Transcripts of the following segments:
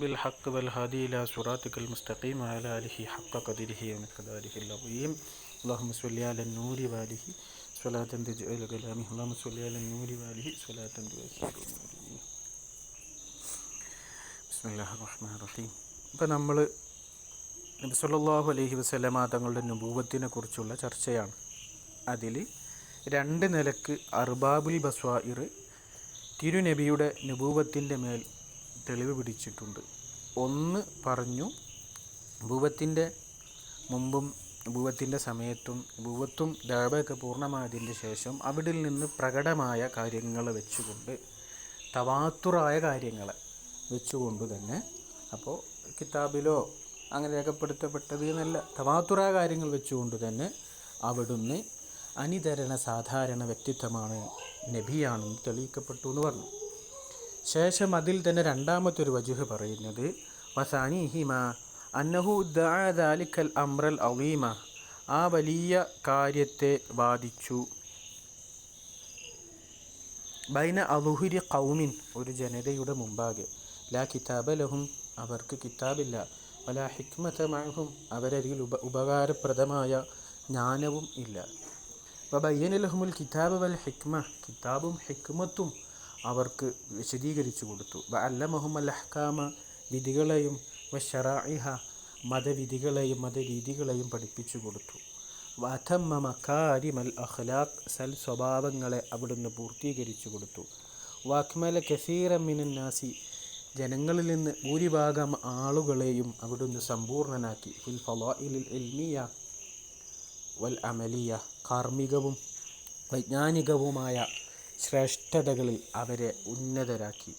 بالحق والهادي إلى صراطك المستقيم وعلى آله حق قدره ومقداره العظيم. اللهم صل على النور وآله صلاة تجعل كلامه. اللهم صل على النور وآله صلاة تجعل. ബിസ്മില്ലാഹിർ റഹ്മാനിർ റഹീം. ഇപ്പം നമ്മൾ നബി സല്ലല്ലാഹു അലൈഹി വസല്ലമ തങ്ങളുടെ നുബൂവത്തിനെ കുറിച്ചുള്ള ചർച്ചയാണ്. അതിൽ രണ്ട് നിലക്ക് അർബാബുൽ ബസ്വായിർ തിരുനബിയുടെ നുബൂവത്തിൻ്റെ മേൽ തെളിവ് പിടിച്ചിട്ടുണ്ട്. ഒന്ന് പറഞ്ഞു, നുബൂവത്തിൻ്റെ മുമ്പും നുബൂവത്തിൻ്റെ സമയത്തും നുബൂവത്തും ദഅവയൊക്കെ പൂർണ്ണമായതിൻ്റെ ശേഷം അവിടെ നിന്ന് പ്രകടമായ കാര്യങ്ങൾ വെച്ചുകൊണ്ട്, തവാത്തുറായ കാര്യങ്ങളെ വെച്ചുകൊണ്ട് തന്നെ, അപ്പോൾ കിതാബിലോ അങ്ങനെ രേഖപ്പെടുത്തപ്പെട്ടത് എന്നല്ല, തവാത്തുറായ കാര്യങ്ങൾ വെച്ചുകൊണ്ട് തന്നെ അവിടുന്ന് അനിതരണ സാധാരണ വ്യക്തിത്വമാണ്, നബിയാണെന്ന് തെളിയിക്കപ്പെട്ടു എന്ന് പറഞ്ഞു. ശേഷം അതിൽ തന്നെ രണ്ടാമത്തെ ഒരു വജുഹ് പറയുന്നത് വസാനിഹിമ അന്നഹു ദഅ ദാലിക്കൽ അംറൽ അളീമ, ആ വലിയ കാര്യത്തെ വാദിച്ചു, ബൈന അളുഹുരി ഖൗമിൻ, ഒരു ജനതയുടെ മുമ്പാകെ, ലാ കിതാബ ലഹും, അവർക്ക് കിതാബില്ല, വലാ ഹിക്മത മഅഹും, അവരതിൽ ഉപകാരപ്രദമായ ജ്ഞാനവും ഇല്ല. വബയ്യന ലഹുമുൽ കിതാബ് വൽ ഹിക്മ, കിതാബും ഹിക്മത്തും അവർക്ക് വിശദീകരിച്ചു കൊടുത്തു. വഅല്ലമഹും അൽ അഹ്കാമ, വിധികളെയും, വശറാഇഹ, മതവിധികളെയും മതരീതികളെയും പഠിപ്പിച്ചു കൊടുത്തു. വഅതമ്മ മകാരിമൽ അഖ്ലാഖ്, സൽ സ്വഭാവങ്ങളെ അവിടുന്ന് പൂർത്തീകരിച്ചു കൊടുത്തു. വഅക്മല കസീറൻ മിനൻ നാസി, ജനങ്ങളിൽ നിന്ന് ഭൂരിഭാഗം ആളുകളെയും അവിടുന്ന് സമ്പൂർണ്ണനാക്കി. ഫിൽ ഫളാഇലിൽ ഇൽമിയ വൽ അമലിയ, കാർമ്മികവും വൈജ്ഞാനികവുമായ ശ്രേഷ്ഠതകളിൽ അവരെ ഉന്നതരാക്കി.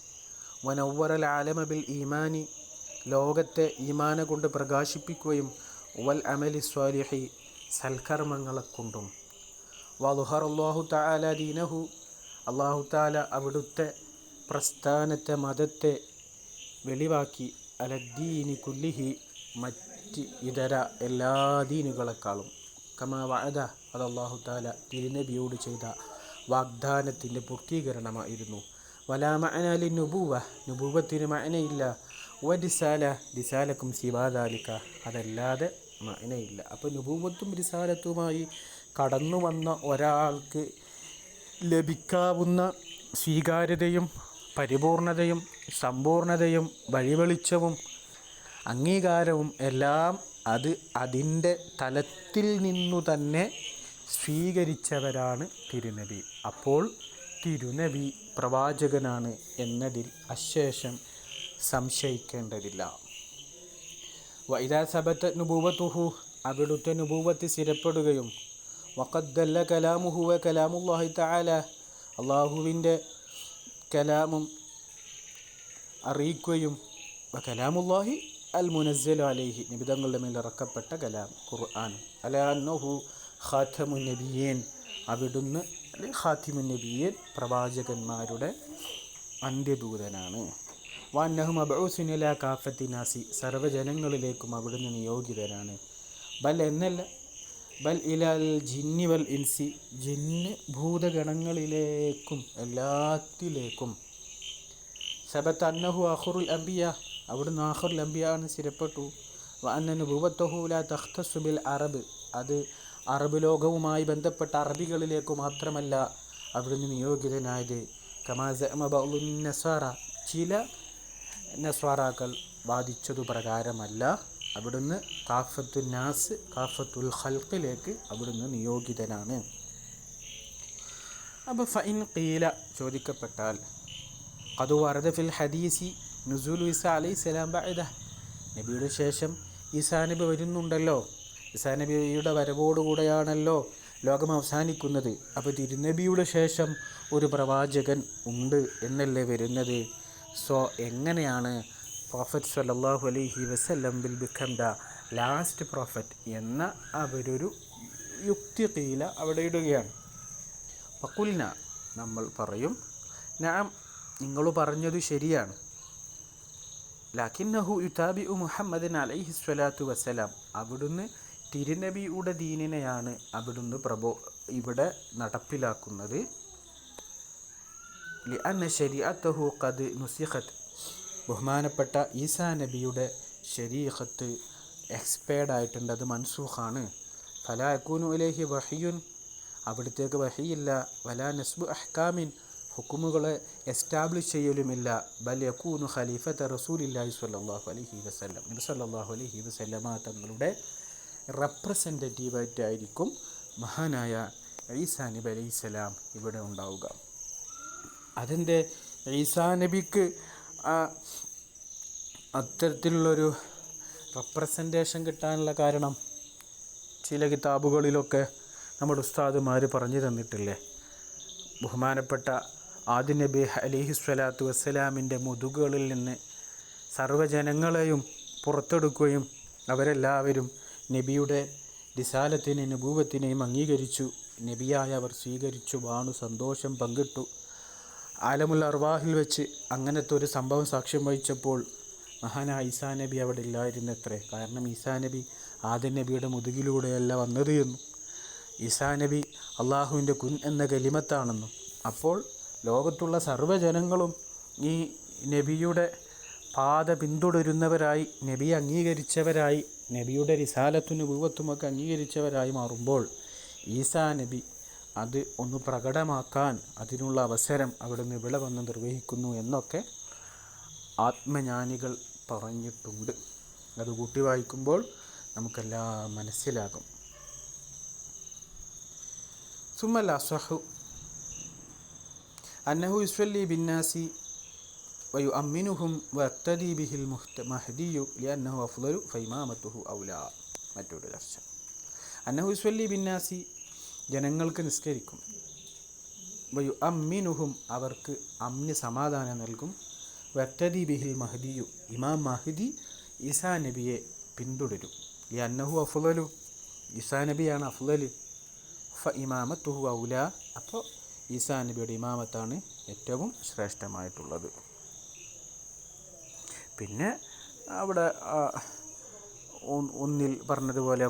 വനവ്വറൽ ആലമ ബിൽ ഈമാനി, ലോകത്തെ ഈമാന കൊണ്ട് പ്രകാശിപ്പിക്കുകയും, വൽ അമലി സ്വാലിഹി, സൽക്കർമ്മങ്ങളെ കൊണ്ടും. വളുഹറല്ലാഹു തആല ദീനഹു, അല്ലാഹു തആല അവിടുത്തെ പ്രസ്ഥാനത്തെ, മതത്തെ വെളിവാക്കി, അലദ്ദീനി കുല്ലിഹി, മറ്റ് ഇതര എല്ലാ ദീനുകളെക്കാളും. കമാ വഅദ, അത് അല്ലാഹു തആല തിരുനബിയോട് ചെയ്ത വാഗ്ദാനത്തിൻ്റെ പൂർത്തീകരണമായിരുന്നു. വലാ മഅന ലിന്നുബുവ, നുബുവത്തിന് മഅനയില്ല. വരിസാല, റിസാലക്കും സിവാദാലിക, അതല്ലാതെ മഅനയില്ല. അപ്പോൾ നുബുവത്തും റിസാലത്തുമായി കടന്നു വന്ന ഒരാൾക്ക് ലഭിക്കാവുന്ന സ്വീകാര്യതയും പരിപൂർണതയും സമ്പൂർണതയും വഴിവെളിച്ചവും അംഗീകാരവും എല്ലാം അത് അതിൻ്റെ തലത്തിൽ നിന്നു തന്നെ സ്വീകരിച്ചവരാണ് തിരുനബി. അപ്പോൾ തിരുനബി പ്രവാചകനാണ് എന്നതിൽ അശേഷം സംശയിക്കേണ്ടതില്ല. വഇദാ സബത നുബുവതുഹു, അവിടുത്തെ നുബുവത്ത് സ്ഥിരപ്പെടുകയും, വഖദ് ദല്ല കലാമുഹു വ കലാമുല്ലാഹി തആല, അല്ലാഹുവിൻ്റെ കലാമും അറിയിക്കുകയും, വ കലാമുല്ലാഹി അൽ മുനസ്സലു അലൈഹി, നിബിതങ്ങളുടെ മേൽ ഇറക്കപ്പെട്ട കലാം ഖുർആൻ, അലാ അന്നഹു ഖാതമുൻ നബിയീൻ, അവിടുന്ന് ഖാതിമുൻ നബിയീൻ, പ്രവാചകന്മാരുടെ അന്ത്യദൂതനാണ്. വഅന്നഹു മബ്ഊസുൻ ഇലാ കാഫത്തി നാസി, സർവ്വജനങ്ങളിലേക്കും അവിടുന്ന് നിയോഗിതനാണ്. ബൽ എന്നല്ല, ബൽ ഇലൽ ജിന്നി വൽ ഇൻസി, ജിന്ന് ഭൂതഗണങ്ങളിലേക്കും എല്ലാത്തിലേക്കും. സബത അന്നഹു ആഖിറുൽ അംബിയ, അവിടുന്ന് ആഖിറുൽ അംബിയ ആണ്, സ്ഥിരപ്പെട്ടു. വഅന്ന നുബുവത്തഹു ലാ തഖ്തസ്സു ബിൽ അറബ്, അത് അറബ് ലോകവുമായി ബന്ധപ്പെട്ട അറബികളിലേക്ക് മാത്രമല്ല അവിടുന്ന് നിയോഗിതനായത്. കമാ സഅമ ബഅ്ദുൻ നസാറ, ചില നസ്വാറാക്കൾ വാദിച്ചതു പ്രകാരമല്ല, അവിടുന്ന് കാഫത്തുൻ നാസ്, കാഫത്തുൽ ഖൽഖിലേക്ക് അവിടുന്ന് നിയോഗിതനാണ്. അപ്പോൾ ഫഇൻ ഖീല, ചോദിക്കപ്പെട്ടാൽ, ഖദ് വറദ ഫിൽ ഹദീസി നുസൂലു ഈസാ അലൈഹിസ്സലാം ബഅദ, നബിയുടെ ശേഷം ഈസാ നബി വരുന്നുണ്ടല്ലോ, ഈസാ നബിയുടെ വരവോടുകൂടെയാണല്ലോ ലോകം അവസാനിക്കുന്നത്. അപ്പോൾ തിരുനബിയുടെ ശേഷം ഒരു പ്രവാചകൻ ഉണ്ട് എന്നല്ലേ വരുന്നത്. സോ എങ്ങനെയാണ് പ്രോഫറ്റ് സല്ലല്ലാഹു അലൈഹി വസല്ലം will become the last prophet എന്ന അവരൊരു യുക്തി ഖീല അവിടെ ഇടുകയാണ്. ഫഖുൽന, നമ്മൾ പറയും, നഅം, നിങ്ങൾ പറഞ്ഞത് ശരിയാണ്. ലാകിന്നഹു യുതാബിഉ മുഹമ്മദൻ അലൈഹി സ്വലാത്തു വസ്സലാം, അവിടുന്ന് തിരുനബിയുടെ ദീനിനെയാണ് അവിടുന്ന് ഇവിടെ നടപ്പിലാക്കുന്നത്. ലിഅന്ന ശരീഅത്തഹു ഖദ് നുസിഖത്, ബഹുമാനപ്പെട്ട ഈസാ നബിയുടെ ശരീഅത്ത് എക്സ്പയർഡ് ആയിട്ടുണ്ട്, അത് മൻസൂഖാണ്. ഫലാ യകൂനു ഇലൈഹി വഹിയുൻ, അവിടത്തേക്ക് വഹിയില്ല. വലാ നസ്ബു അഹ്കാമിൻ, ഹുക്കുമുകളെ എസ്റ്റാബ്ലിഷ് ചെയ്യലുമില്ല. ബൽ യകൂനു ഖലീഫത റസൂലില്ലാഹി സ്വല്ലല്ലാഹു അലൈഹി വസല്ലം, നബി സ്വല്ലല്ലാഹു അലൈഹി വസല്ലമ തങ്ങളുടെ റെപ്രസെൻറ്റേറ്റീവായിട്ടായിരിക്കും മഹാനായ ഈസാ നബി അലൈഹിസ്സലാം ഇവിടെ ഉണ്ടാവുക. അതിൻ്റെ ഈസാ നബിക്ക് അത്തരത്തിലുള്ളൊരു റെപ്രസെൻറ്റേഷൻ കിട്ടാനുള്ള കാരണം ചില കിതാബുകളിലൊക്കെ നമ്മുടെ ഉസ്താദുമാർ പറഞ്ഞു തന്നിട്ടില്ലേ. ബഹുമാനപ്പെട്ട ആദി നബി അലൈഹിസ്സലാത്തു വസ്സലാമിൻ്റെ മുതുകുകളിൽ നിന്ന് സർവ്വജനങ്ങളെയും പുറത്തെടുക്കുകയും അവരെല്ലാവരും നബിയുടെ റിസാലത്തിനെയും നബൂവത്തിനെയും അംഗീകരിച്ചു. നബിയായ അവർ സ്വീകരിച്ചു, വാണു, സന്തോഷം പങ്കിട്ടു. ആലമുൽ അർവാഹിൽ വെച്ച് അങ്ങനത്തെ ഒരു സംഭവം സാക്ഷ്യം വഹിച്ചപ്പോൾ മഹാനായ ഈസാ നബി അവിടെ ഇല്ലായിരുന്നത്രേ. കാരണം ഈസാ നബി ആദം നബിയുടെ മുതുകിലൂടെയല്ല വന്നത് എന്നും ഈസാ നബി അള്ളാഹുവിൻ്റെ കുൻ എന്ന കലിമത്താണെന്നും അപ്പോൾ ലോകത്തുള്ള സർവ്വജനങ്ങളും ഈ നബിയുടെ പാത പിന്തുടരുന്നവരായി, നബിയെ അംഗീകരിച്ചവരായി, നബിയുടെ റിസാലത്തും നബൂവത്തുമൊക്കെ അംഗീകരിച്ചവരായി മാറുമ്പോൾ ഈസാ നബി അത് ഒന്ന് പ്രകടമാക്കാൻ അതിനുള്ള അവസരം അവിടുന്ന് ഇവിടെ വന്ന് നിർവഹിക്കുന്നു എന്നൊക്കെ ആത്മജ്ഞാനികൾ പറഞ്ഞിട്ടുണ്ട്. അത് കൂട്ടി വായിക്കുമ്പോൾ നമുക്കെല്ലാം മനസ്സിലാകും. സുമ്മൽ അസ്വഹു അന്നഹു യുസ്വല്ലി ബിന്നാസി വയുഅമ്മിനുഹും വയഖ്തദി ബിഹിൽ മഹ്ദിയു ലിഅന്നഹു അഫ്ളലു ഫഇമാമത്തുഹു ഔലാ. മറ്റൊരു ചർച്ച. അന്നഹു യുസ്വല്ലി ബിന്നാസി, ജനങ്ങൾക്ക് നിസ്കരിക്കും. വയുഅമ്മിനുഹും, അവർക്ക് അമ്ന് സമാധാനം നൽകും. വയഖ്തദി ബിഹിൽ മഹ്ദിയു, ഇമാം മഹ്ദി ഈസാ നബിയെ പിന്തുടരും. ലിഅന്നഹു അഫ്ളലു, ഈസാ നബിയാണ് അഫ്ളൽ. ഫഇമാമത്തുഹു ഔലാ, അപ്പോൾ ഈസാ നബിയുടെ ഇമാമത്താണ് ഏറ്റവും ശ്രേഷ്ഠമായിട്ടുള്ളത്. പിന്നെ അവിടെ ഒന്നിൽ പറഞ്ഞതുപോലെ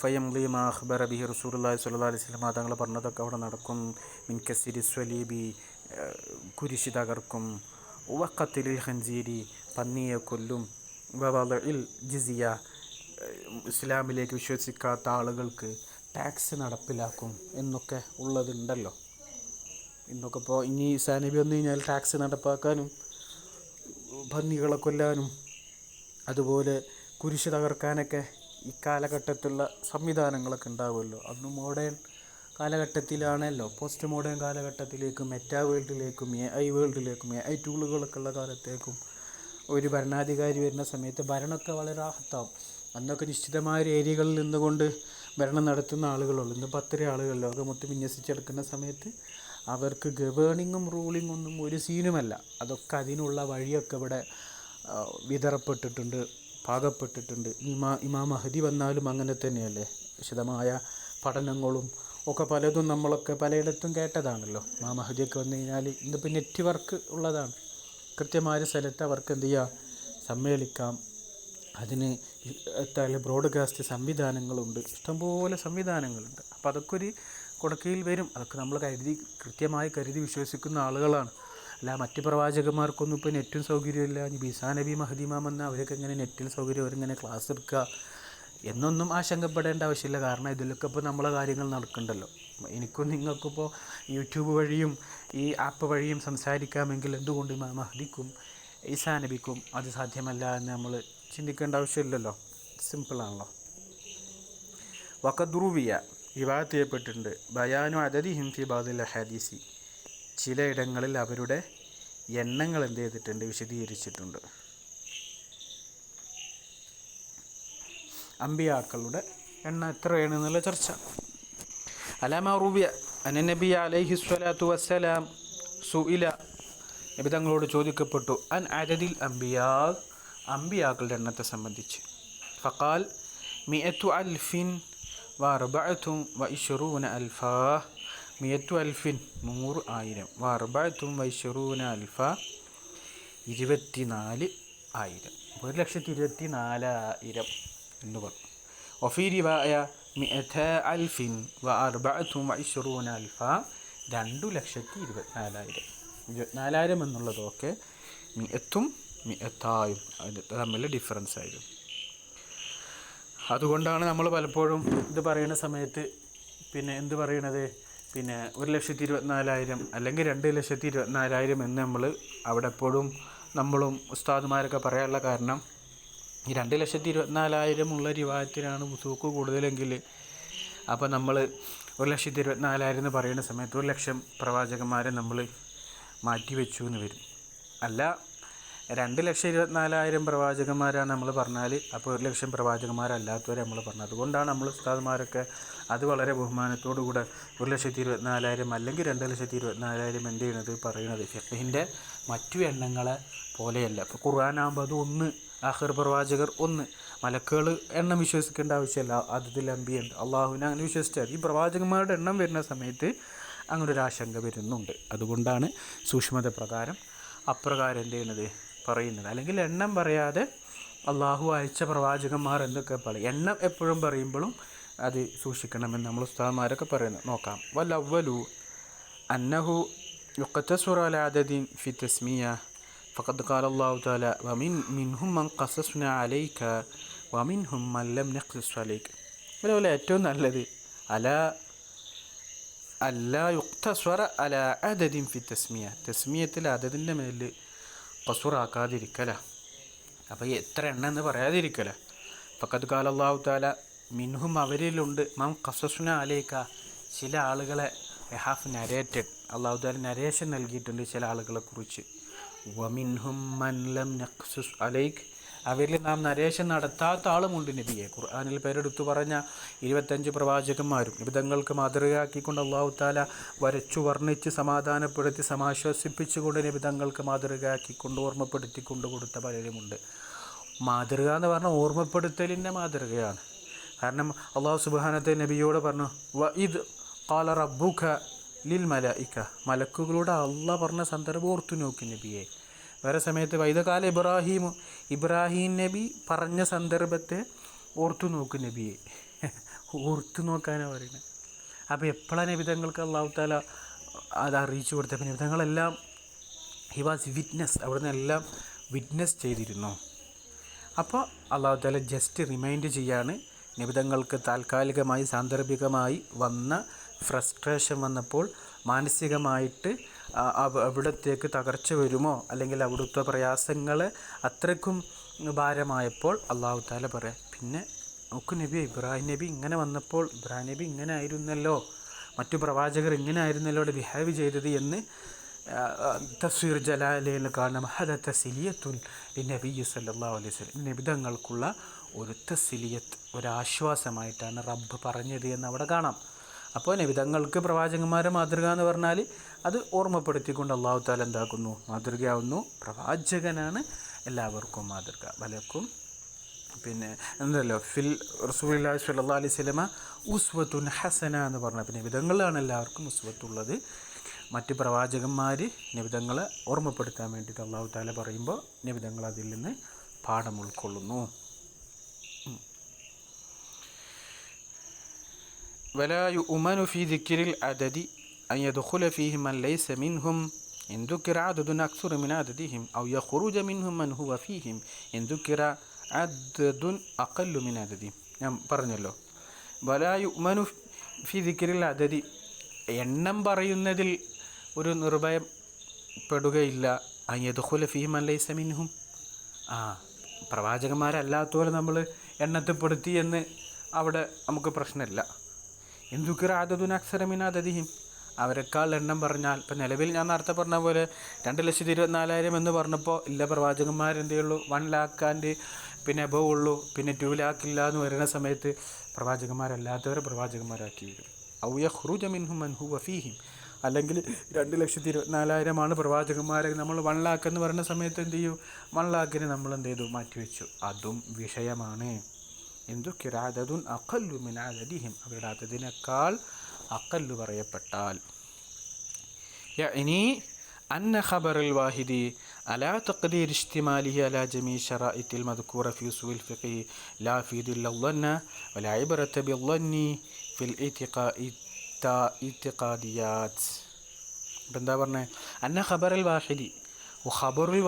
ഫയംലി മാ അഖ്ബറ ബിഹി റസൂലുള്ളാഹി സ്വല്ലല്ലാഹു അലൈഹി വസല്ലം തങ്ങൾ പറഞ്ഞതൊക്കെ അവിടെ നടക്കും. മിൻ കസിരി സ്വലീബി, കുരിശ് തകർക്കും. വഖത്തിലിൽ ഖൻസീരി, പന്നിയെ കൊല്ലും. വവളഇൽ ജിസിയ, ഇസ്ലാമിലേക്ക് വിശ്വസിക്കാത്ത ആളുകൾക്ക് ടാക്സ് നടപ്പിലാക്കും എന്നൊക്കെ ഉള്ളതുണ്ടല്ലോ. ഇന്നൊക്കെ ഇപ്പോൾ ഇനി ഈസാ നബി വന്നു കഴിഞ്ഞാൽ ടാക്സ് നടപ്പാക്കാനും പന്നികളെ കൊല്ലാനും അതുപോലെ കുരിശ് തകർക്കാനൊക്കെ ഈ കാലഘട്ടത്തിലുള്ള സംവിധാനങ്ങളൊക്കെ ഉണ്ടാവുമല്ലോ. അന്ന് മോഡേൺ കാലഘട്ടത്തിലാണല്ലോ, പോസ്റ്റ് മോഡേൺ കാലഘട്ടത്തിലേക്കും മെറ്റാ വേൾഡിലേക്കും AI വേൾഡിലേക്കും AI ടൂളുകളൊക്കെ ഉള്ള കാലത്തേക്കും ഒരു ഭരണാധികാരി വരുന്ന സമയത്ത് ഭരണമൊക്കെ വളരെ റാഹത്താവും. അന്നൊക്കെ നിശ്ചിതമായ ഏരിയകളിൽ നിന്നുകൊണ്ട് ഭരണം നടത്തുന്ന ആളുകളുള്ളൂ. ഇന്ന് 10 ആളുകൾ ലോകമൊത്ത് വിന്യസിച്ചെടുക്കുന്ന സമയത്ത് അവർക്ക് ഗവേണിങ്ങും റൂളിങ്ങും ഒന്നും ഒരു സീനുമല്ല. അതൊക്കെ അതിനുള്ള വഴിയൊക്കെ ഇവിടെ വിതറപ്പെട്ടിട്ടുണ്ട്, പാകപ്പെട്ടിട്ടുണ്ട്. ഇമാം മഹ്ദി വന്നാലും അങ്ങനെ തന്നെയല്ലേ. വിശദമായ പഠനങ്ങളും ഒക്കെ പലതും നമ്മളൊക്കെ പലയിടത്തും കേട്ടതാണല്ലോ. ഇമാം മഹ്ദിയൊക്കെ വന്നു കഴിഞ്ഞാൽ ഇന്നിപ്പോൾ നെറ്റ്വർക്ക് ഉള്ളതാണ്. കൃത്യമായ സ്ഥലത്ത് അവർക്ക് എന്ത് ചെയ്യുക, സമ്മേളിക്കാം. അതിന് ബ്രോഡ്കാസ്റ്റ് സംവിധാനങ്ങളുണ്ട്, ഇഷ്ടംപോലെ സംവിധാനങ്ങളുണ്ട്. അപ്പോൾ അതൊക്കെ ഒരു കുടക്കീഴിൽ വരും. അതൊക്കെ നമ്മൾ കൃത്യമായി കരുതി വിശ്വസിക്കുന്ന ആളുകളാണ്. അല്ല മറ്റ് പ്രവാചകന്മാർക്കൊന്നും ഇപ്പോൾ നെറ്റും സൗകര്യമില്ല. ഇനി ഈസാ നബി മഹ്ദി ഇമാം വന്നാൽ അവരൊക്കെ എങ്ങനെ നെറ്റിൽ സൗകര്യം, അവരിങ്ങനെ ക്ലാസ് എടുക്കുക എന്നൊന്നും ആശങ്കപ്പെടേണ്ട ആവശ്യമില്ല. കാരണം ഇതിലൊക്കെ ഇപ്പോൾ നമ്മളെ കാര്യങ്ങൾ നടക്കുന്നുണ്ടല്ലോ. എനിക്കും നിങ്ങൾക്കിപ്പോൾ യൂട്യൂബ് വഴിയും ഈ ആപ്പ് വഴിയും സംസാരിക്കാമെങ്കിൽ എന്തുകൊണ്ട് ഇമാം മഹ്ദിക്കും ഈസാ നബിക്കും അത് സാധ്യമല്ല എന്ന് നമ്മൾ ചിന്തിക്കേണ്ട ആവശ്യമില്ലല്ലോ. സിമ്പിളാണല്ലോ. വഖദ്റുവിയ, റിവായത്ത് ചെയ്യപ്പെട്ടിട്ടുണ്ട്. ബയാനു അദദിഹിം ഫി ബാദിൽ ഹദീസി, ചിലയിടങ്ങളിൽ അവരുടെ എണ്ണങ്ങൾ എന്ത് ചെയ്തിട്ടുണ്ട്, വിശദീകരിച്ചിട്ടുണ്ട്. അമ്പിയാക്കളുടെ എണ്ണം എത്രയാണെന്നുള്ള ചർച്ച. അലാമ റുബിയ അന നബി അലൈഹി സ്വലാത്തു വസ്സലാം സുഇല, നബി തങ്ങളോട് ചോദിക്കപ്പെട്ടു അൻ അദദിൽ അംബിയാ, അമ്പിയാക്കളുടെ എണ്ണത്തെ സംബന്ധിച്ച്. ഫഖാൽ മിഅത്തു അൽഫിൻ വഅർബഅത്തും വഇശ്റൂന അൽഫാ, മിഅത്തു അൽഫിൻ 100,000, വഅർബഅത്തും വഇശ്റൂന അൽഫാ 24,000, 1,24,000 എന്ന് പറഞ്ഞു. വഫീ റിവായ മിഅത അൽഫിൻ വഅർബഅത്തും വഇശ്റൂന അൽഫാ, 2,24,000. 24,000 എന്നുള്ളതൊക്കെ മിഅത്തും മിഅത്തായും അത് തമ്മിൽ ഡിഫറൻസ് ആയിരുന്നു. അതുകൊണ്ടാണ് നമ്മൾ പലപ്പോഴും ഇത് പറയുന്ന സമയത്ത് പിന്നെ എന്ത് പറയണത്, പിന്നെ 1,24,000 അല്ലെങ്കിൽ 2,24,000 എന്ന് നമ്മൾ അവിടെ എപ്പോഴും നമ്മളും ഉസ്താദുമാരൊക്കെ പറയാനുള്ള കാരണം, ഈ 2,24,000 ഉള്ള റിവായത്തിനാണ് വുസൂക്ക് കൂടുതലെങ്കിൽ അപ്പോൾ നമ്മൾ 1,24,000 എന്ന് പറയുന്ന സമയത്ത് 1,00,000 പ്രവാചകന്മാരെ നമ്മൾ മാറ്റി വെച്ചു എന്ന് വരും. അല്ല, 2,24,000 പ്രവാചകന്മാരാണ് നമ്മൾ പറഞ്ഞാൽ അപ്പോൾ 1,00,000 പ്രവാചകന്മാരല്ലാത്തവരെ നമ്മൾ പറഞ്ഞത്. അതുകൊണ്ടാണ് നമ്മൾ ഉസ്താദുമാരൊക്കെ അത് വളരെ ബഹുമാനത്തോടു കൂടെ 1,24,000 അല്ലെങ്കിൽ 2,24,000 എന്ത് ചെയ്യണത് പറയുന്നത് ഫിഖ്ഹിൻ്റെ മറ്റു എണ്ണങ്ങളെ പോലെയല്ല. ഇപ്പോൾ ഖുർആനാകുമ്പോൾ അത് 1, ആഖിർ പ്രവാചകർ 1, മലക്കുകൾ എണ്ണം വിശ്വസിക്കേണ്ട ആവശ്യമില്ല, അതിൽ അമ്പിയുണ്ട്, അള്ളാഹുവിനെ അങ്ങനെ വിശ്വസിച്ചാൽ ഈ പ്രവാചകന്മാരുടെ എണ്ണം വരുന്ന സമയത്ത് അങ്ങനെ ഒരു ആശങ്ക വരുന്നുണ്ട്. അതുകൊണ്ടാണ് സൂക്ഷ്മത പ്രകാരം അപ്രകാരം എന്ത് ചെയ്യുന്നത് പറയുന്നത്. അല്ലെങ്കിൽ എണ്ണം പറയാതെ അള്ളാഹു അയച്ച പ്രവാചകന്മാർ എന്തൊക്കെ പറയും, എണ്ണം എപ്പോഴും പറയുമ്പോഴും അത് സൂക്ഷിക്കണമെന്ന് നമ്മൾ ഉസ്താദന്മാരൊക്കെ പറയുന്നത് നോക്കാം. വലവ്വലു അന്നഹു യുഖ്തസുറു അലാ അദദിൻ ഫി തസ്മിയ ഫഖദ് ഖാല അല്ലാഹു തആല വമിൻഹും മൻ ഖസസ്നാ അലൈക വമിൻഹും മൻ ലം നഖ്സസ് അലൈക. അതുപോലെ ഏറ്റവും നല്ലത് അല്ലാ യുഖ്തസറ അലാ അദദിൻ ഫി തസ്മിയ, തസ്മിയത്തിൽ അദദിൻ്റെ മേൽ ഖസുറാക്കാതിരിക്കല. അപ്പോൾ എത്ര എണ്ണം എന്ന് പറയാതിരിക്കല. ഫഖദ് ഖാല അല്ലാഹു തആല മിൻഹും അവരിലുണ്ട് മൻ ഖസസ്നാ അലൈക, ചില ആളുകളെ ഹാഫ് നരേറ്റഡ്, അല്ലാഹു തആല നരേഷൻ നൽകിയിട്ടുണ്ട് ചില ആളുകളെ കുറിച്ച്. വമിൻഹും മൻ ലം നഖ്സസ് അലൈക, അവരിൽ നാം നരേഷൻ നടത്താത്ത ആളുമുണ്ട് നബിയെ. ഖുർആനിൽ പേരെടുത്തു പറഞ്ഞ 25 പ്രവാചകന്മാരും നിബിധങ്ങൾക്ക് മാതൃകയാക്കിക്കൊണ്ട് അല്ലാഹു തആല വരച്ചു വർണ്ണിച്ച് സമാധാനപ്പെടുത്തി സമാശ്വസിപ്പിച്ചുകൊണ്ട് നിബിധങ്ങൾക്ക് മാതൃകയാക്കിക്കൊണ്ട് ഓർമ്മപ്പെടുത്തിക്കൊണ്ട് കൊടുത്ത പലരുമുണ്ട്. മാതൃക എന്ന് പറഞ്ഞാൽ ഓർമ്മപ്പെടുത്തലിൻ്റെ മാതൃകയാണ്. കാരണം അല്ലാഹു സുബ്ഹാനഹു വ നബിയോട് പറഞ്ഞു വഇദ് ഖാല റബ്ബുക ലിൽ മലായിക, മലക്കുകളോട് അള്ളാഹ് പറഞ്ഞ സന്ദർഭം ഓർത്തു നോക്കി നബിയെ. വേറെ സമയത്ത് വൈദകാല ഇബ്രാഹിം നബി പറഞ്ഞ സന്ദർഭത്തെ ഓർത്തു നോക്കു നബിയെ. ഓർത്തു നോക്കാനാണ് പറയുന്നത്. അപ്പോൾ എപ്പോഴാണ് നബിതങ്ങൾക്ക് അല്ലാഹു തആല അത് അറിയിച്ചു കൊടുത്തത്? അപ്പോൾ നബിതങ്ങളെല്ലാം ഹി വാസ് വിറ്റ്നസ്, അവിടുന്ന് എല്ലാം വിറ്റ്നസ് ചെയ്തിരുന്നു. അപ്പോൾ അല്ലാഹു തആല ജസ്റ്റ് റിമൈൻഡ് ചെയ്യാണ്. നബിതങ്ങൾക്ക് താൽക്കാലികമായി സാന്ദർഭികമായി വന്ന ഫ്രസ്ട്രേഷൻ വന്നപ്പോൾ മാനസികമായിട്ട് അവിടത്തേക്ക് തകർച്ച വരുമോ അല്ലെങ്കിൽ അവിടുത്തെ പ്രയാസങ്ങൾ അത്രയ്ക്കും ഭാരമായപ്പോൾ അല്ലാഹു തആല പറയാം, പിന്നെ നോക്കു നബി, ഇബ്രാഹിം നബി ഇങ്ങനെ വന്നപ്പോൾ ഇബ്രാഹിം നബി ഇങ്ങനെ ആയിരുന്നല്ലോ, മറ്റു പ്രവാചകർ ഇങ്ങനെ ആയിരുന്നല്ലോ ബിഹേവ് ചെയ്തത് എന്ന് തഫ്സീർ ജലാലയിൽ കാണാം. ഹദ തസ്ലിയത്തുൻ നബി സല്ലല്ലാഹു അലൈഹി വസല്ലം, നബിതങ്ങൾക്കുള്ള ഒരു തസ്ലിയത്ത്, ഒരാശ്വാസമായിട്ടാണ് റബ്ബ് പറഞ്ഞത് എന്ന് അവിടെ കാണാം. അപ്പോൾ നബിതങ്ങൾക്ക് പ്രവാചകന്മാരെ മാതൃക എന്ന് പറഞ്ഞാൽ അത് ഓർമ്മപ്പെടുത്തിക്കൊണ്ട് അല്ലാഹു തആല എന്താക്കുന്നു, മാതൃകയാവുന്നു. പ്രവാചകനാണ് എല്ലാവർക്കും മാതൃക. വലക്കും പിന്നെ എന്തല്ലോ ഫിൽ റസൂലുള്ളാഹി സ്വല്ലല്ലാഹു അലൈഹി വസല്ലമ ഉസ്വത്തുൻ ഹസന എന്ന് പറഞ്ഞ, പിന്നെ നബിതങ്ങളാണ് എല്ലാവർക്കും ഉസ്വത്തുള്ളത്. മറ്റ് പ്രവാചകന്മാർ നബിതങ്ങളെ ഓർമ്മപ്പെടുത്താൻ വേണ്ടിയിട്ട് അല്ലാഹു തആല പറയുമ്പോൾ നബിതങ്ങൾ അതിൽ നിന്ന് പാഠം ഉൾക്കൊള്ളുന്നു. ولا يؤمن في ذكر العدد أن يدخل فيه من ليس منهم إن ذكر عدد أكثر من عددهم أو يخرج منهم من هو فيهم إن ذكر عدد أقل من عددهم. ഞാൻ പറഞ്ഞല്ലോ, ولا يؤمن في ذكر العدد, എണ്ണം പറയുന്നതിൽ ഒരു നിർഭയപ്പെടുകയില്ല. أن يدخل فيه من ليس منهم, പ്രവാചകന്മാരല്ലാത്തവരെ നമ്മൾ എണ്ണത്തിൽപ്പെടുത്തി എന്ന് അവിടെ നമുക്ക് പ്രശ്നമില്ല. എന്തുക്കിറ ആദദുൻ അക്സറ മിൻ അദദിഹിം, അവരെക്കാൾ എണ്ണം പറഞ്ഞാൽ, ഇപ്പം നിലവിൽ ഞാൻ നേരത്തെ പറഞ്ഞ പോലെ 2,24,000 എന്ന് പറഞ്ഞപ്പോൾ ഇല്ല പ്രവാചകന്മാരെന്തേ ഉള്ളൂ 1 ലാഖ് പിന്നെ എബവ് ഉള്ളൂ, പിന്നെ 2 ലാഖ് ഇല്ല എന്ന് വരുന്ന സമയത്ത് പ്രവാചകന്മാരല്ലാത്തവരെ പ്രവാചകന്മാരാക്കി വരും. ഔ യഖ്റുജ മിൻഹും മൻ ഹുവ ഫീഹിം, അല്ലെങ്കിൽ 2,24,000 പ്രവാചകന്മാരെ നമ്മൾ 1 ലാഖ് എന്ന് പറയുന്ന സമയത്ത് എന്ത് ചെയ്യും, 1 ലാഖിന് നമ്മൾ എന്ത് ചെയ്തു, മാറ്റിവെച്ചു. അതും വിഷയമാണ്. എന്തുക്കിറ അദദുൻ അഖല്ലു മിൻ അദദിഹിം, അവരുടെ അദദിനേക്കാൾ അഖല്ലു പറയപ്പെട്ടാൽ. യഅനി അന്ന ഖബറൽ വാഹിദി അലാ തഖ്ദീർ ഇജ്തിമാലിഹി അലാ ജമീ ശറാഇത്തിൽ മദ്കൂറ ഫീ ഉസൂൽ ഫിഖ് ലാ ഫീ ദില്ലന്ന വലാ ഇബ്റത ബിദ്ദന്നി ഫിൽ ഇത്തിഖാദിയാത്ത്. ഇപ്പം എന്താ പറഞ്ഞത്? അന്ന ഖബറൽ വാഹിദി, ഖബറുൽ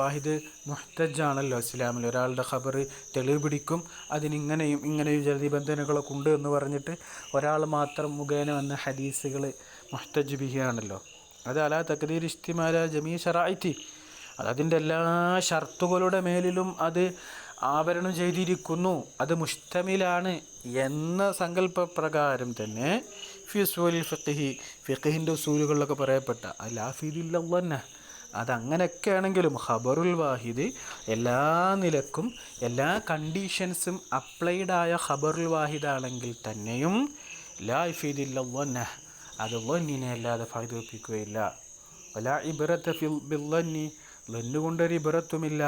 വാഹിദ് മുഹ്തജാണല്ലോ ഇസ്ലാമിൽ. ഒരാളുടെ ഖബർ തെളിവ് പിടിക്കും, അതിനിങ്ങനെയും ഇങ്ങനെയും ചില നിബന്ധനകളൊക്കെ ഉണ്ട് എന്ന് പറഞ്ഞിട്ട് ഒരാൾ മാത്രം മുഖേന വന്ന ഹദീസുകൾ മുഹ്തജ് ബിഹിയാണല്ലോ. അത് അലാ തഖ്ദീർ ഇജ്തിമാല ജമീ ശറാഇത്തി, അതതിൻ്റെ എല്ലാ ഷർത്തുകളുടെ മേലിലും അത് ആവരണം ചെയ്തിരിക്കുന്നു, അത് മുഷ്തമിലാണ് എന്ന സങ്കല്പപ്രകാരം തന്നെ ഫിസ്വൽ ഫിഖിൻ്റെ ഉസൂലുകളിലൊക്കെ പറയപ്പെട്ട അലാഫിദില്ലന്നെ, അതങ്ങനെയൊക്കെ ആണെങ്കിലും ഖബറുൽ വാഹിദ് എല്ലാ നിലക്കും എല്ലാ കണ്ടീഷൻസും അപ്ലൈഡായ ഖബറുൽ വാഹിദ് ആണെങ്കിൽ തന്നെയും ലാഫിദില്ലന്നെ, അത് ലന്നിനെ അല്ലാതെ ഫൈദപ്പിക്കുകയില്ല. വലാ ഇബ്റത ബില്ലന്നി, ലന്നുകൊണ്ടൊരു ഇബ്റത്തുമില്ല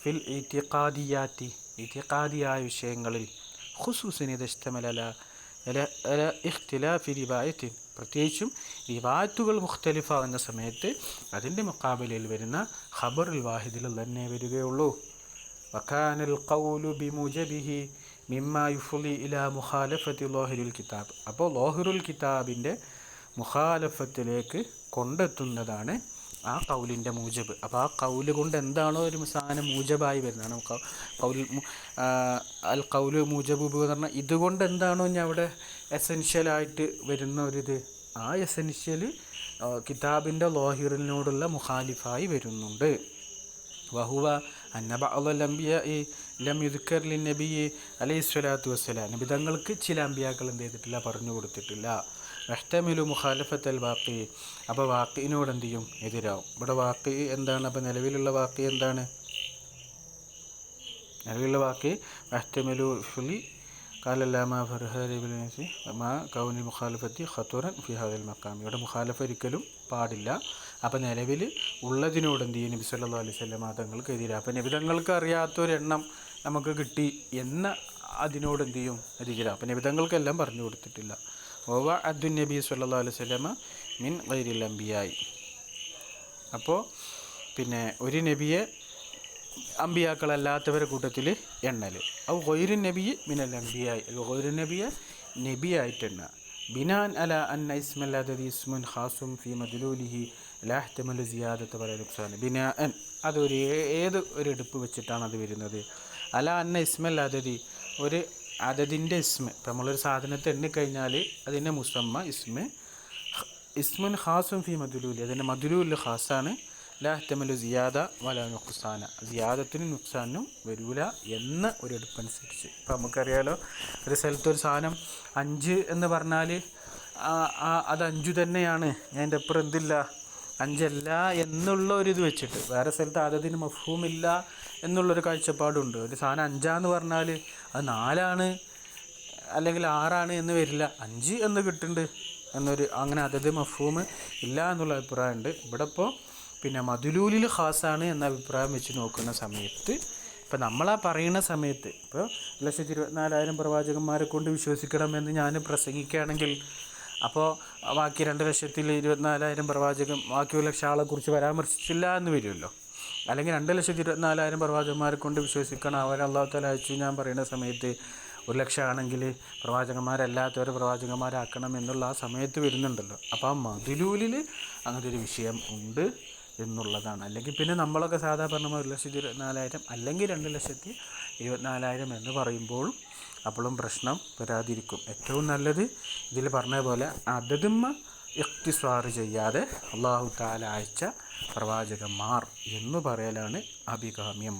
ഫിൽ ഇത്തിഖാദിയാത്തി, ഇത്തിഖാദിയായ വിഷയങ്ങളിൽ, ഖുസൂസൻ ഇദഷ്തമല അല ഇഖ്തിലാഫി റിവായത്തിൻ, പ്രത്യേകിച്ചും റിവായത്തുകൾ മുഖ്തലിഫാകുന്ന സമയത്ത് അതിൻ്റെ മുഖാബിലയിൽ വരുന്ന ഖബറുൽ വാഹിദിൽ തന്നെ വരികയുള്ളൂ. വകാനൽ ഖൗലു ബിമുജബിഹി മിമ്മാ യുഫ്ളി ഇലാ മുഖാലഫത്തി ളാഹിറുൽ കിതാബ്, അപ്പോൾ ളാഹിറുൽ കിതാബിൻ്റെ മുഖാലഫത്തിലേക്ക് കൊണ്ടെത്തുന്നതാണ് ആ കൗലിൻ്റെ മൂജബ്. അപ്പോൾ ആ കൗല് കൊണ്ട് എന്താണോ ഒരു സാധനം മൂജബായി വരുന്നതാണ് അൽ കൗല് മൂജബ് എന്ന് പറഞ്ഞാൽ ഇതുകൊണ്ട് എന്താണോ ഞാൻ അവിടെ എസെൻഷ്യലായിട്ട് വരുന്ന ഒരിത്, ആ എസെൻഷ്യൽ കിതാബിൻ്റെ ളാഹിറിനോടുള്ള മുഖാലിഫായി വരുന്നുണ്ട്. വഹുവ അന്ന ബഅ്ദൽ അംബിയാഇ ലം യുദ്കർ ലിന്നബി അലൈഹി സ്വലാത്തു വസ്സലാം, നബി തങ്ങൾക്ക് ചില അമ്പിയാക്കൾ എന്ത് ചെയ്തിട്ടില്ല, പറഞ്ഞു കൊടുത്തിട്ടില്ല. എഹ്തമിലു മുഖാലഫത്തൽ വാഖി, അപ്പോൾ വാഖിനോട് എന്ത് ചെയ്യും, എതിരാവും. ഇവിടെ വാഖി എന്താണ്, അപ്പോൾ നിലവിലുള്ള വാഖി എന്താണ്, നിലവിലുള്ള വാഖി എഹ്തമിലു ഫുലി കാലല്ലാമ ഫർഹരിബിൻസി മാ കൗനി മുഖാലഫത്തി ഖത്തുറൻ ഫി ഹാദിൽ മഖാം, ഇവിടെ മുഖാലഫ ഒരിക്കലും പാടില്ല. അപ്പോൾ നിലവിൽ ഉള്ളതിനോട് എന്ത് ചെയ്യും, നബി സല്ലല്ലാഹു അലൈഹി വസല്ലം തങ്ങൾക്ക് എതിരാ. അപ്പോൾ നബി തങ്ങൾക്ക് അറിയാത്തൊരെണ്ണം നമുക്ക് കിട്ടി എന്ന അതിനോട് എന്ത് ചെയ്യും, എതിരാ. അപ്പോൾ നബി തങ്ങൾക്കെല്ലാം പറഞ്ഞു കൊടുത്തിട്ടില്ല. വവ അദ്ദുൻ നബി സല്ലല്ലാഹു അലൈഹി വസല്ലം മിൻ ഗൈരിൽ അംബിയായി, അപ്പോൾ പിന്നെ ഒരു നബിയെ അമ്പിയാക്കളല്ലാത്തവരെ കൂട്ടത്തിൽ എണ്ണൽ. ഔ ഗൈറുൻ നബി മിനൽ അംബിയായി, ഗൈറുൻ നബിയെ നബിയായിട്ട് എണ്ണ. ബിനാൻ അല അന്ന ഇസ്മൽ അദദി ഇസ്മുൻ ഖാസും ഫി മദ്ലൂലിഹി ലാ ഇഹ്തമലു സിയാദത വല നുഖ്സാൻ. ബിനാൻ അതൊരു ഏത് ഒരു എടുപ്പ് വെച്ചിട്ടാണ് അത് വരുന്നത്. അല അന്ന ഇസ്മൽ അദദി, ഒരു അതതിൻ്റെ ഇസ്മ, ഇപ്പം നമ്മളൊരു സാധനത്തെ എണ്ണിക്കഴിഞ്ഞാൽ അതിൻ്റെ മുസമ്മ ഇസ്മുൻ ഖാസും ഫി മദ്ലൂലി, അതിൻ്റെ മദ്ലൂലിൽ ഖാസാണ്. ലാ ഇഹ്തമലു സിയാദ വല നുഖ്സാന, സിയാദത്തിനും നുഖ്സാനും വരൂല എന്ന ഒരു എടുപ്പനുസരിച്ച്. ഇപ്പം നമുക്കറിയാലോ, ഒരു സ്ഥലത്ത് ഒരു സാധനം 5 എന്ന് പറഞ്ഞാൽ അത് 5 തന്നെയാണ്, ഞാൻ എൻ്റെ അപ്പുറം എന്തില്ല 5 അല്ല എന്നുള്ള ഒരിത് വെച്ചിട്ട്. വേറെ സ്ഥലത്ത് അതതിന് മഫ്ഹൂമില്ല എന്നുള്ളൊരു കാഴ്ചപ്പാടുണ്ട്. ഒരു സാധനം 5 പറഞ്ഞാൽ അത് 4 അല്ലെങ്കിൽ 6 എന്ന് വരില്ല, 5 എന്ന് കിട്ടുന്നുണ്ട് എന്നൊരു, അങ്ങനെ അതത് മഫ്ഹൂം ഇല്ല എന്നുള്ള അഭിപ്രായമുണ്ട്. ഇവിടെ ഇപ്പോൾ പിന്നെ മദ്ലൂലിൽ ഖാസാണ് എന്ന അഭിപ്രായം വെച്ച് നോക്കുന്ന സമയത്ത്, ഇപ്പം നമ്മളാ പറയുന്ന സമയത്ത് ഇപ്പോൾ 1,24,000 പ്രവാചകന്മാരെ കൊണ്ട് വിശ്വസിക്കണമെന്ന് ഞാൻ പ്രസംഗിക്കുകയാണെങ്കിൽ, അപ്പോൾ ബാക്കി 2,24,000 പ്രവാചകൻ ബാക്കി 1,00,000 ആളെക്കുറിച്ച് പരാമർശിച്ചില്ല എന്ന് വരുമല്ലോ. അല്ലെങ്കിൽ 2,24,000 പ്രവാചകന്മാരെ കൊണ്ട് വിശ്വസിക്കണം, അവരെ അല്ലാഹു തആല അയച്ചു ഞാൻ പറയുന്ന സമയത്ത് 1,00,000 ആണെങ്കിൽ പ്രവാചകന്മാരല്ലാത്തവർ പ്രവാചകന്മാരാക്കണം എന്നുള്ള ആ സമയത്ത് വരുന്നുണ്ടല്ലോ. അപ്പോൾ ആ മദ്ലൂലിൽ അങ്ങനത്തെ ഒരു വിഷയം ഉണ്ട് എന്നുള്ളതാണ്. അല്ലെങ്കിൽ പിന്നെ നമ്മളൊക്കെ സാധാ പറഞ്ഞ 1,24,000 അല്ലെങ്കിൽ 2,24,000 എന്ന് പറയുമ്പോൾ അപ്പോഴും പ്രശ്നം വരാതിരിക്കും. ഏറ്റവും നല്ലത് ഇതിൽ പറഞ്ഞ പോലെ അതതുമ്മ ഇഖ്തിസാർ ചെയ്യാതെ അല്ലാഹു തആല അയച്ച പ്രവാചകന്മാർ എന്ന് പറയലാണ് അഭികാമ്യം.